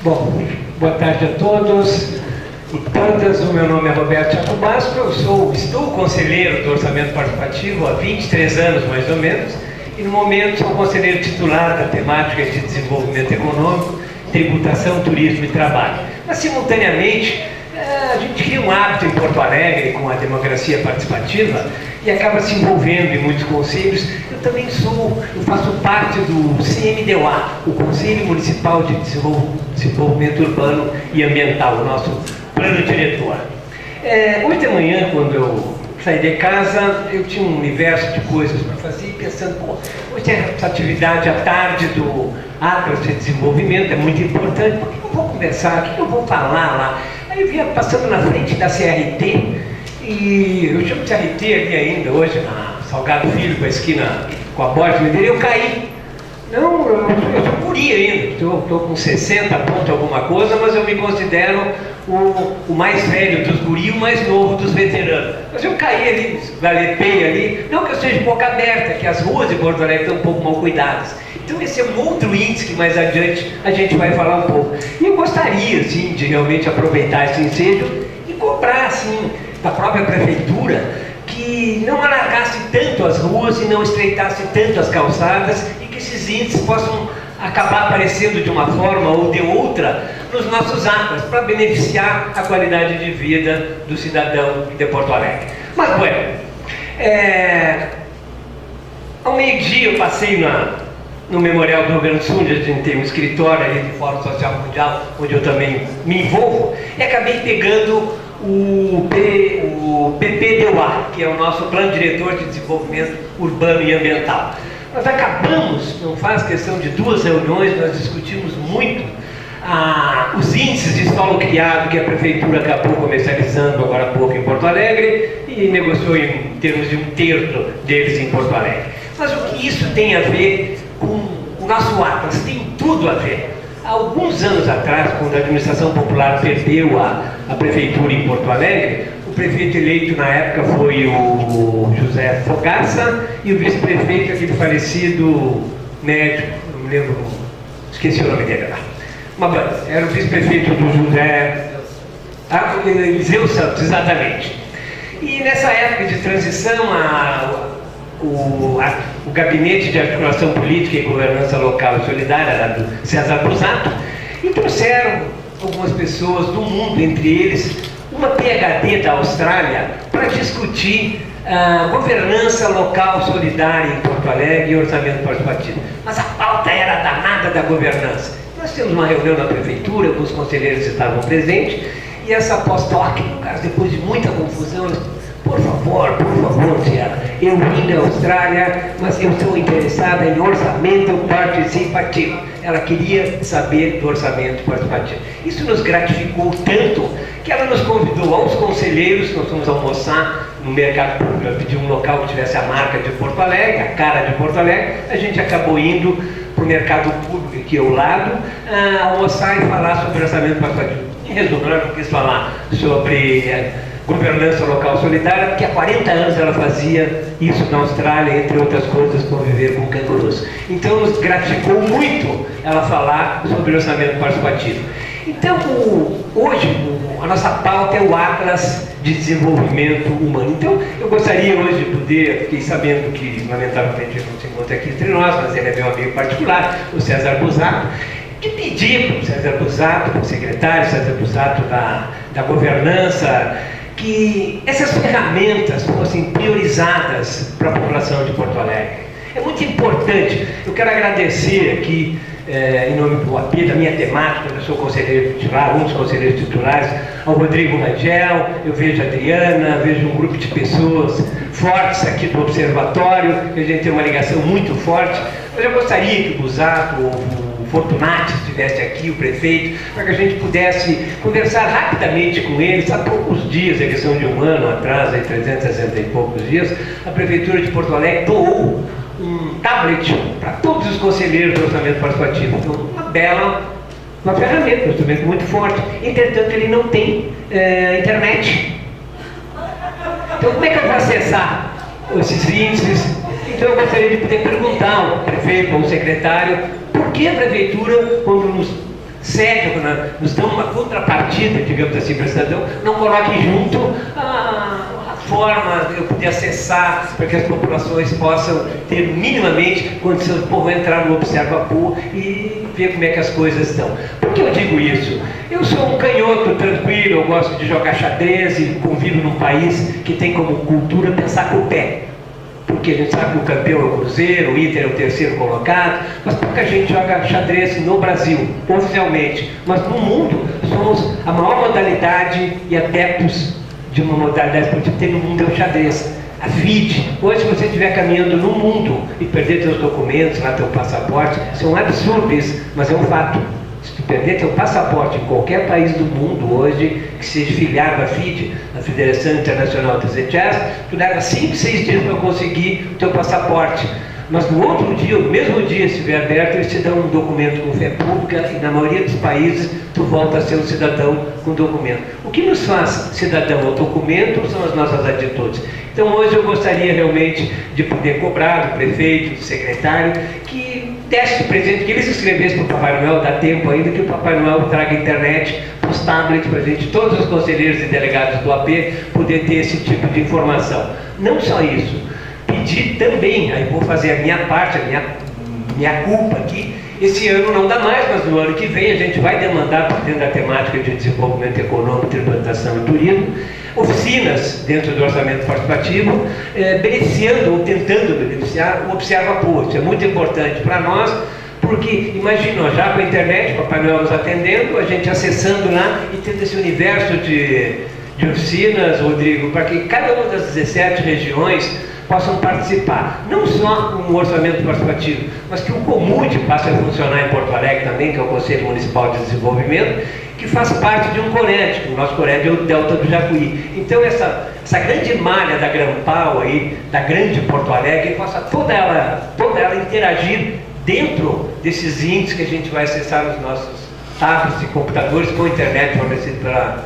Bom, boa tarde a todos e todas. O meu nome é Roberto Jacobasco, estou conselheiro do Orçamento Participativo há 23 anos, mais ou menos, e no momento sou conselheiro titular da temática de desenvolvimento econômico, tributação, turismo e trabalho. Mas, simultaneamente, a gente cria um hábito em Porto Alegre com a democracia participativa e acaba se envolvendo em muitos conselhos. Eu também faço parte do CMDOA, o Conselho Municipal de Desenvolvimento Urbano e Ambiental, o nosso plano diretor. Hoje de manhã, quando eu saí de casa, eu tinha um universo de coisas para fazer e pensando, hoje tem essa atividade à tarde do Atlas de Desenvolvimento, é muito importante, por que eu vou conversar, o que eu vou falar lá? Aí eu vinha passando na frente da CRT, e eu chamo de CRT ali ainda, hoje, na Salgado Filho, com a esquina, com a Borges Medeiros, eu caí. Não, eu sou guri ainda, estou com 60 pontos alguma coisa, mas eu me considero o mais velho dos guri e o mais novo dos veteranos. Mas eu caí ali, galepei ali, não que eu seja boca aberta, que as ruas de Porto Alegre estão um pouco mal cuidadas. Então esse é um outro índice que mais adiante a gente vai falar um pouco. E eu gostaria, assim, de realmente aproveitar esse ensejo e cobrar, assim, da própria prefeitura, que não alargasse tanto as ruas e não estreitasse tanto as calçadas e que esses índices possam acabar aparecendo de uma forma ou de outra nos nossos atos, para beneficiar a qualidade de vida do cidadão de Porto Alegre. Mas, bueno, ao meio-dia eu passei no Memorial do Rio Grande do Sul, onde a gente tem um escritório ali do Fórum Social Mundial, onde eu também me envolvo, e acabei pegando o PPDOA, que é o nosso Plano Diretor de Desenvolvimento Urbano e Ambiental. Nós acabamos, não faz questão de 2 reuniões, nós discutimos muito os índices de solo criado que a Prefeitura acabou comercializando agora há pouco em Porto Alegre e negociou em termos de 1/3 deles em Porto Alegre. Mas o que isso tem a ver com o nosso Atlas? Tem tudo a ver. Há alguns anos atrás, quando a administração popular perdeu a Prefeitura em Porto Alegre, o prefeito eleito na época foi o José Fogaça e o vice-prefeito, aquele falecido médico, não me lembro, esqueci o nome dele lá. Mas era o vice-prefeito do José Eliseu Santos, exatamente. E nessa época de transição, o Gabinete de Articulação Política e Governança Local e Solidária era do César Busato, e trouxeram algumas pessoas do mundo, entre eles uma PhD da Austrália, para discutir governança local solidária em Porto Alegre e orçamento participativo. Mas a pauta era danada da governança. Nós temos uma reunião na prefeitura, alguns conselheiros estavam presentes, e essa pós-doc, no caso, depois de muita confusão, por favor, Tiago, eu vim da Austrália, mas eu estou interessada em orçamento participativo. Ela queria saber do orçamento participativo. Isso nos gratificou tanto que ela nos convidou aos conselheiros, nós fomos almoçar no mercado público, ela pediu um local que tivesse a marca de Porto Alegre, a cara de Porto Alegre, a gente acabou indo para o mercado público aqui ao lado, almoçar e falar sobre orçamento participativo. Em resumo, ela não quis falar sobre governança local solidária, porque há 40 anos ela fazia isso na Austrália, entre outras coisas, conviver com cangurus. Então nos gratificou muito ela falar sobre orçamento participativo. Então, hoje, a nossa pauta é o Atlas de Desenvolvimento Humano. Então, eu gostaria hoje de poder, fiquei sabendo que, lamentavelmente, ele não se encontra aqui entre nós, mas ele é meu amigo particular, o César Busato, de pedir para o César Busato, para o secretário César Busato da governança, que essas ferramentas fossem priorizadas para a população de Porto Alegre. É muito importante. Eu quero agradecer aqui, em nome do AP, da minha temática, eu sou conselheiro titular, um dos conselheiros titulares, ao Rodrigo Rangel, eu vejo a Adriana, vejo um grupo de pessoas fortes aqui do Observatório, que a gente tem uma ligação muito forte. Mas eu gostaria que o Busato, o Fortunati estivesse aqui, o prefeito, para que a gente pudesse conversar rapidamente com eles. Há poucos dias, a questão de um ano atrás, aí 360 e poucos dias, a Prefeitura de Porto Alegre doou um tablet para todos os conselheiros do orçamento participativo. Então, uma ferramenta, um instrumento muito forte. Entretanto, ele não tem internet. Então, como é que eu vou acessar esses índices? Então, eu gostaria de poder perguntar ao prefeito, ao secretário, por que a Prefeitura, quando nos cede, nos dão uma contrapartida, digamos assim, para o cidadão, não coloque junto a forma de eu poder acessar para que as populações possam ter minimamente condição de povo entrar no Observa-Povo e ver como é que as coisas estão. Por que eu digo isso? Eu sou um canhoto tranquilo, eu gosto de jogar xadrez e convivo num país que tem como cultura pensar com o pé. Porque a gente sabe que o campeão é o Cruzeiro, o Inter é o terceiro colocado, mas pouca gente joga xadrez no Brasil, oficialmente. Mas no mundo, somos a maior modalidade e adeptos de uma modalidade esportiva que tem no mundo é o xadrez. A FIDE, hoje se você estiver caminhando no mundo e perder seus documentos, lá teu passaporte, isso é um absurdo isso, mas é um fato. Se tu perder teu passaporte em qualquer país do mundo hoje, que seja filiado à FIDE, a Federação Internacional de Chess, tu leva 5, 6 dias para conseguir o teu passaporte. Mas no outro dia, no mesmo dia, se estiver aberto, eles te dão um documento com fé pública e na maioria dos países tu volta a ser um cidadão com documento. O que nos faz cidadão ao documento são as nossas atitudes. Então hoje eu gostaria realmente de poder cobrar do prefeito, do secretário, que desse presente, que eles escrevessem para o Papai Noel, dá tempo ainda que o Papai Noel traga a internet, os tablets para a gente, todos os conselheiros e delegados do AP, poder ter esse tipo de informação. Não só isso, pedir também, aí vou fazer a minha parte, a minha culpa aqui, esse ano não dá mais, mas no ano que vem a gente vai demandar, dentro da temática de desenvolvimento econômico, tributação e turismo, oficinas dentro do orçamento participativo, beneficiando ou tentando beneficiar o Observa-Povo. Isso é muito importante para nós, porque imagina, já com a internet, o Papai Noel nos atendendo, a gente acessando lá e tendo esse universo de oficinas, Rodrigo, para que cada uma das 17 regiões possam participar, não só com o orçamento participativo, mas que o Comude passe a funcionar em Porto Alegre também, que é o Conselho Municipal de Desenvolvimento, que faz parte de um CORED, o nosso CORED é o Delta do Jacuí. Então essa grande malha da Grampal aí, da grande Porto Alegre, possa toda ela interagir dentro desses índices que a gente vai acessar nos nossos tablets e computadores com a internet fornecida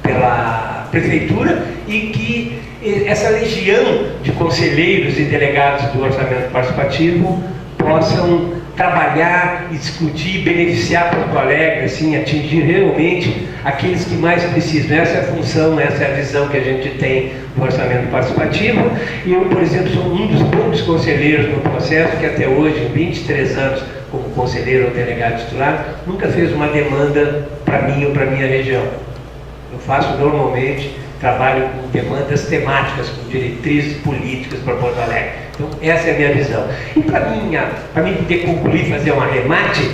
pela prefeitura, e que essa legião de conselheiros e delegados do orçamento participativo possam trabalhar, discutir, beneficiar Porto Alegre, assim, atingir realmente aqueles que mais precisam. Essa é a função, essa é a visão que a gente tem do orçamento participativo. E eu, por exemplo, sou um dos poucos conselheiros no processo que até hoje, em 23 anos como conselheiro ou delegado titular, nunca fez uma demanda para mim ou para minha região. Eu faço normalmente trabalho com demandas temáticas, com diretrizes políticas para Porto Alegre. Então, essa é a minha visão. E para mim poder concluir, fazer um arremate,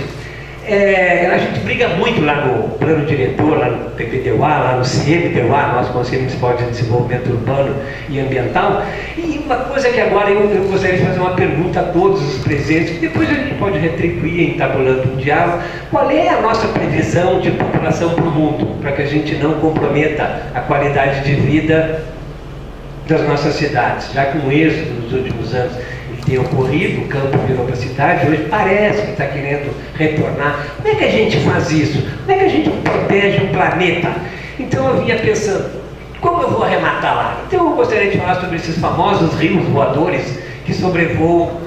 a gente briga muito lá no plano diretor, lá no PPDUA, lá no CMDUA, nosso Conselho Municipal de Desenvolvimento Urbano e Ambiental. E uma coisa que agora eu gostaria de fazer uma pergunta a todos os presentes, que depois a gente pode retribuir em tabulando um diálogo. Qual é a nossa previsão de população para o mundo, para que a gente não comprometa a qualidade de vida das nossas cidades, já que um êxodo nos últimos anos tem ocorrido, o campo virou para a cidade, hoje parece que está querendo retornar. Como é que a gente faz isso? Como é que a gente protege o planeta? Então eu vinha pensando, como eu vou arrematar lá? Então eu gostaria de falar sobre esses famosos rios voadores que sobrevoam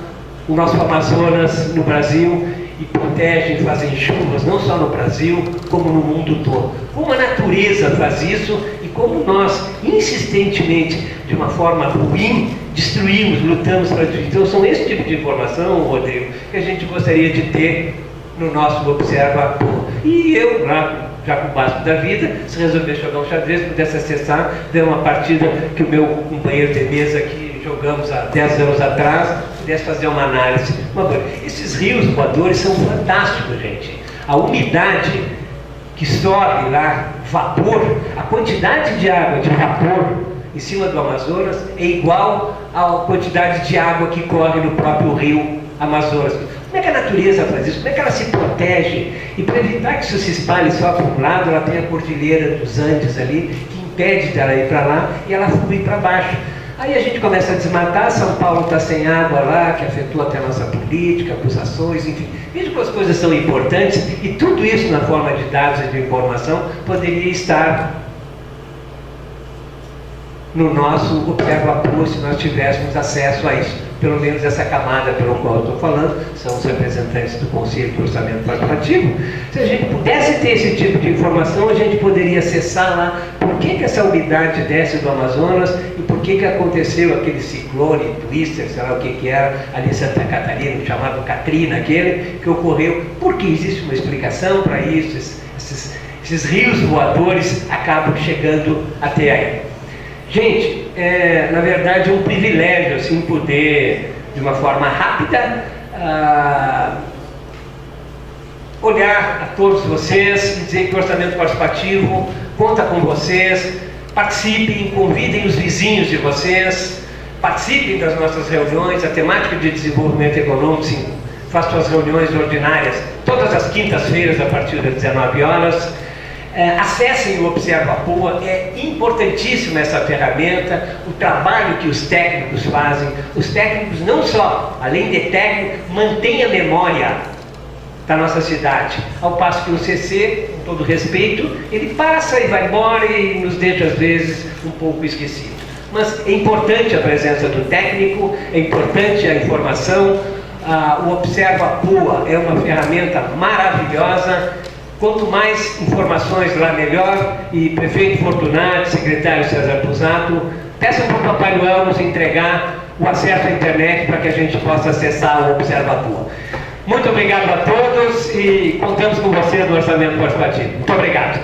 o nosso Amazonas no Brasil e protegem, fazem chuvas, não só no Brasil, como no mundo todo. Como a natureza faz isso e como nós, insistentemente, de uma forma ruim, destruímos, lutamos para destruir. Então são esse tipo de informação, Rodrigo, que a gente gostaria de ter no nosso Observa-Povo. E eu, já com o básico da vida, se resolver jogar um xadrez, pudesse acessar, ver uma partida que o meu companheiro de mesa que jogamos há 10 anos atrás, pudesse fazer uma análise. Esses rios voadores são fantásticos, gente. A umidade que sobe lá, vapor, a quantidade de água de vapor em cima do Amazonas é igual à quantidade de água que corre no próprio rio Amazonas. Como é que a natureza faz isso? Como é que ela se protege? E para evitar que isso se espalhe só para um lado, ela tem a cordilheira dos Andes ali, que impede dela ir para lá e ela flui para baixo. Aí a gente começa a desmatar, São Paulo está sem água lá, que afetou até a nossa política, acusações, enfim. Veja como as coisas são importantes e tudo isso na forma de dados e de informação poderia estar no nosso Observa-Povo se nós tivéssemos acesso a isso. pelo menos essa camada pelo qual eu estou falando, são os representantes do Conselho do Orçamento Participativo. Se a gente pudesse ter esse tipo de informação, a gente poderia acessar lá por que essa umidade desce do Amazonas e por que aconteceu aquele ciclone, twister, sei lá o que era, ali em Santa Catarina, chamado Katrina, aquele que ocorreu, porque existe uma explicação para isso, esses rios voadores acabam chegando até aí. Gente, na verdade é um privilégio assim, poder, de uma forma rápida, olhar a todos vocês e dizer que o Orçamento Participativo conta com vocês. Participem, convidem os vizinhos de vocês, participem das nossas reuniões. A temática de desenvolvimento econômico faz suas reuniões ordinárias todas as quintas-feiras a partir das 19 horas. Acessem o Observa Poa, é importantíssima essa ferramenta, o trabalho que os técnicos fazem. Os técnicos não só, além de técnico, mantêm a memória da nossa cidade, ao passo que o CC, com todo respeito, ele passa e vai embora e nos deixa às vezes um pouco esquecido. Mas é importante a presença do técnico, é importante a informação. O Observa Poa é uma ferramenta maravilhosa. Quanto mais informações lá, melhor. E prefeito Fortunato, secretário César Pusato, peçam para o Papai Noel nos entregar o acesso à internet para que a gente possa acessar o Observa Poa. Muito obrigado a todos e contamos com vocês no Orçamento Participativo. Muito obrigado.